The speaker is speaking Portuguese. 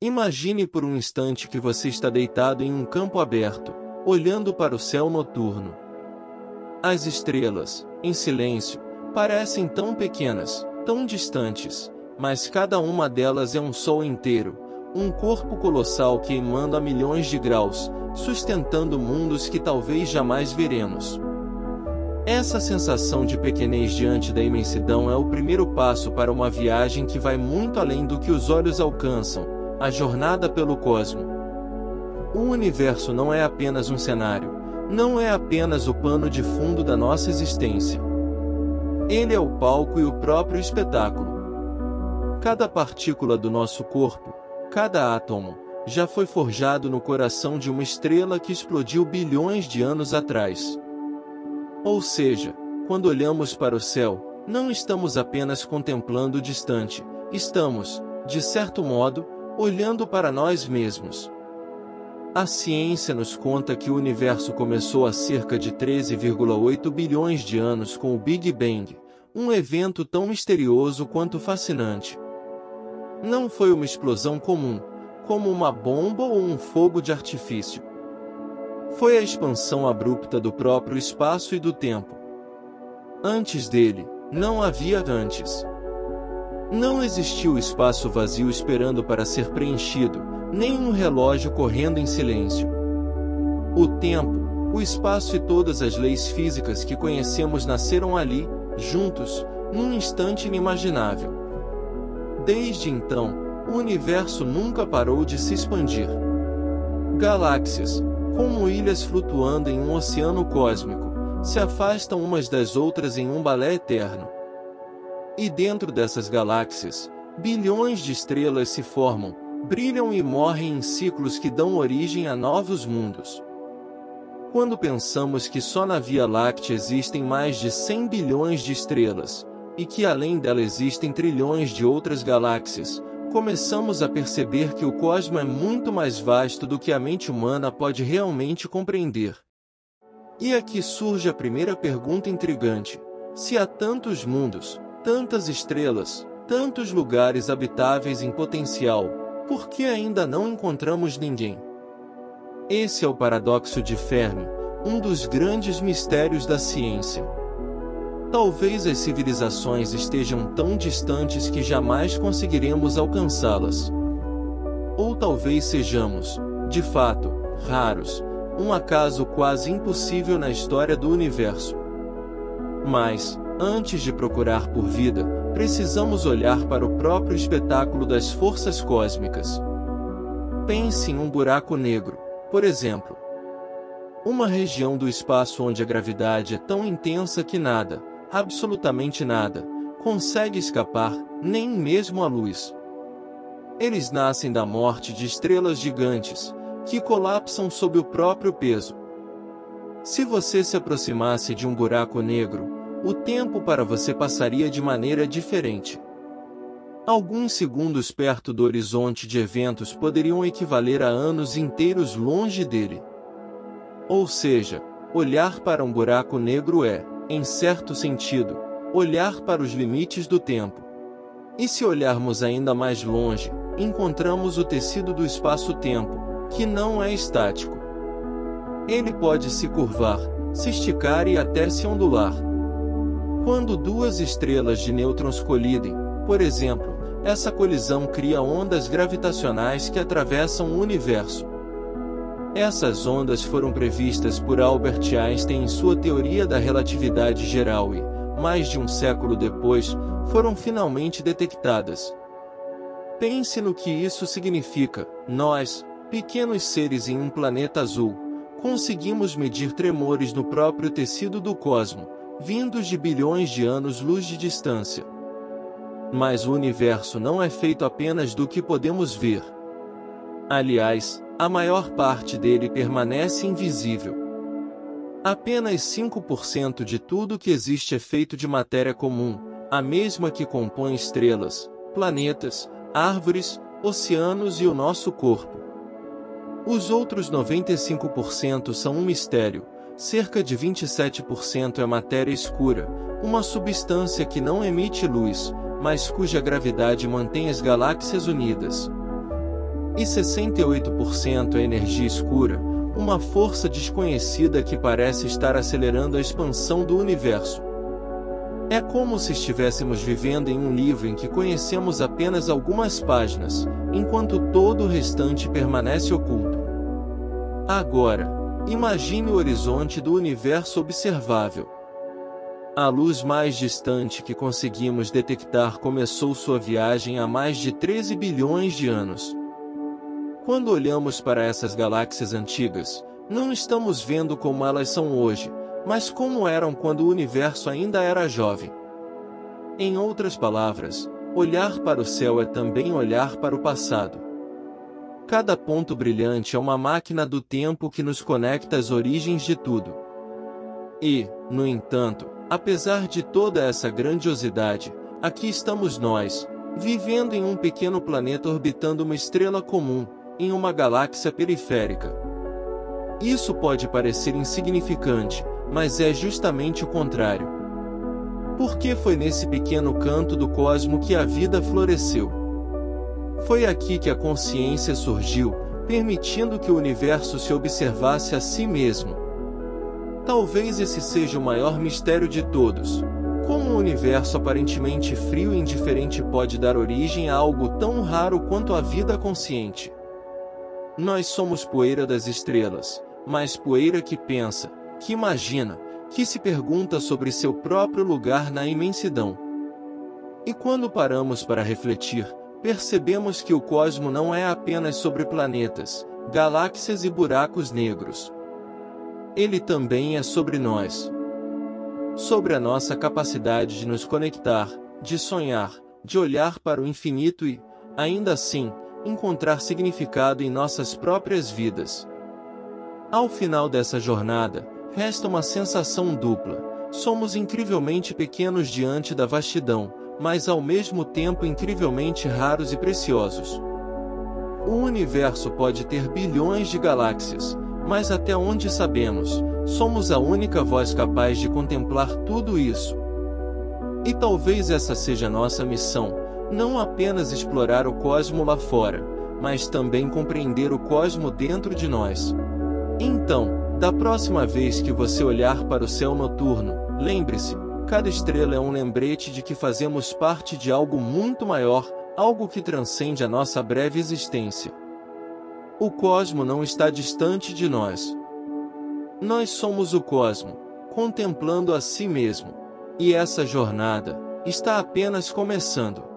Imagine por um instante que você está deitado em um campo aberto, olhando para o céu noturno. As estrelas, em silêncio, parecem tão pequenas, tão distantes, mas cada uma delas é um sol inteiro, um corpo colossal queimando a milhões de graus, sustentando mundos que talvez jamais veremos. Essa sensação de pequenez diante da imensidão é o primeiro passo para uma viagem que vai muito além do que os olhos alcançam, a jornada pelo cosmos. O universo não é apenas um cenário, não é apenas o pano de fundo da nossa existência. Ele é o palco e o próprio espetáculo. Cada partícula do nosso corpo, cada átomo, já foi forjado no coração de uma estrela que explodiu bilhões de anos atrás. Ou seja, quando olhamos para o céu, não estamos apenas contemplando o distante, estamos, de certo modo, olhando para nós mesmos. A ciência nos conta que o universo começou há cerca de 13,8 bilhões de anos com o Big Bang, um evento tão misterioso quanto fascinante. Não foi uma explosão comum, como uma bomba ou um fogo de artifício. Foi a expansão abrupta do próprio espaço e do tempo. Antes dele, não havia antes. Não existiu espaço vazio esperando para ser preenchido, nem um relógio correndo em silêncio. O tempo, o espaço e todas as leis físicas que conhecemos nasceram ali, juntos, num instante inimaginável. Desde então, o universo nunca parou de se expandir. Galáxias, como ilhas flutuando em um oceano cósmico, se afastam umas das outras em um balé eterno. E dentro dessas galáxias, bilhões de estrelas se formam, brilham e morrem em ciclos que dão origem a novos mundos. Quando pensamos que só na Via Láctea existem mais de 100 bilhões de estrelas, e que além dela existem trilhões de outras galáxias, começamos a perceber que o cosmos é muito mais vasto do que a mente humana pode realmente compreender. E aqui surge a primeira pergunta intrigante: se há tantos mundos, tantas estrelas, tantos lugares habitáveis em potencial, por que ainda não encontramos ninguém? Esse é o paradoxo de Fermi, um dos grandes mistérios da ciência. Talvez as civilizações estejam tão distantes que jamais conseguiremos alcançá-las. Ou talvez sejamos, de fato, raros, um acaso quase impossível na história do universo. Mas, antes de procurar por vida, precisamos olhar para o próprio espetáculo das forças cósmicas. Pense em um buraco negro, por exemplo. Uma região do espaço onde a gravidade é tão intensa que nada, absolutamente nada, consegue escapar, nem mesmo a luz. Eles nascem da morte de estrelas gigantes, que colapsam sob o próprio peso. Se você se aproximasse de um buraco negro, o tempo para você passaria de maneira diferente. Alguns segundos perto do horizonte de eventos poderiam equivaler a anos inteiros longe dele. Ou seja, olhar para um buraco negro é, em certo sentido, olhar para os limites do tempo. E se olharmos ainda mais longe, encontramos o tecido do espaço-tempo, que não é estático. Ele pode se curvar, se esticar e até se ondular. Quando duas estrelas de nêutrons colidem, por exemplo, essa colisão cria ondas gravitacionais que atravessam o universo. Essas ondas foram previstas por Albert Einstein em sua teoria da relatividade geral e, mais de um século depois, foram finalmente detectadas. Pense no que isso significa. Nós, pequenos seres em um planeta azul, conseguimos medir tremores no próprio tecido do cosmos, vindos de bilhões de anos-luz de distância. Mas o universo não é feito apenas do que podemos ver. Aliás, a maior parte dele permanece invisível. Apenas 5% de tudo que existe é feito de matéria comum, a mesma que compõe estrelas, planetas, árvores, oceanos e o nosso corpo. Os outros 95% são um mistério, cerca de 27% é matéria escura, uma substância que não emite luz, mas cuja gravidade mantém as galáxias unidas. e 68% é energia escura, uma força desconhecida que parece estar acelerando a expansão do universo. É como se estivéssemos vivendo em um livro em que conhecemos apenas algumas páginas, enquanto todo o restante permanece oculto. Agora, imagine o horizonte do universo observável. A luz mais distante que conseguimos detectar começou sua viagem há mais de 13 bilhões de anos. Quando olhamos para essas galáxias antigas, não estamos vendo como elas são hoje, mas como eram quando o universo ainda era jovem. Em outras palavras, olhar para o céu é também olhar para o passado. Cada ponto brilhante é uma máquina do tempo que nos conecta às origens de tudo. E, no entanto, apesar de toda essa grandiosidade, aqui estamos nós, vivendo em um pequeno planeta orbitando uma estrela comum, em uma galáxia periférica. Isso pode parecer insignificante, mas é justamente o contrário. Porque foi nesse pequeno canto do cosmo que a vida floresceu. Foi aqui que a consciência surgiu, permitindo que o universo se observasse a si mesmo. Talvez esse seja o maior mistério de todos. Como um universo aparentemente frio e indiferente pode dar origem a algo tão raro quanto a vida consciente? Nós somos poeira das estrelas, mas poeira que pensa, que imagina, que se pergunta sobre seu próprio lugar na imensidão. E quando paramos para refletir, percebemos que o cosmo não é apenas sobre planetas, galáxias e buracos negros. Ele também é sobre nós. Sobre a nossa capacidade de nos conectar, de sonhar, de olhar para o infinito e, ainda assim, encontrar significado em nossas próprias vidas. Ao final dessa jornada, resta uma sensação dupla. Somos incrivelmente pequenos diante da vastidão, mas ao mesmo tempo incrivelmente raros e preciosos. O universo pode ter bilhões de galáxias, mas até onde sabemos, somos a única voz capaz de contemplar tudo isso. E talvez essa seja nossa missão, não apenas explorar o cosmo lá fora, mas também compreender o cosmo dentro de nós. Então, da próxima vez que você olhar para o céu noturno, lembre-se, cada estrela é um lembrete de que fazemos parte de algo muito maior, algo que transcende a nossa breve existência. O cosmo não está distante de nós. Nós somos o cosmo, contemplando a si mesmo. E essa jornada está apenas começando.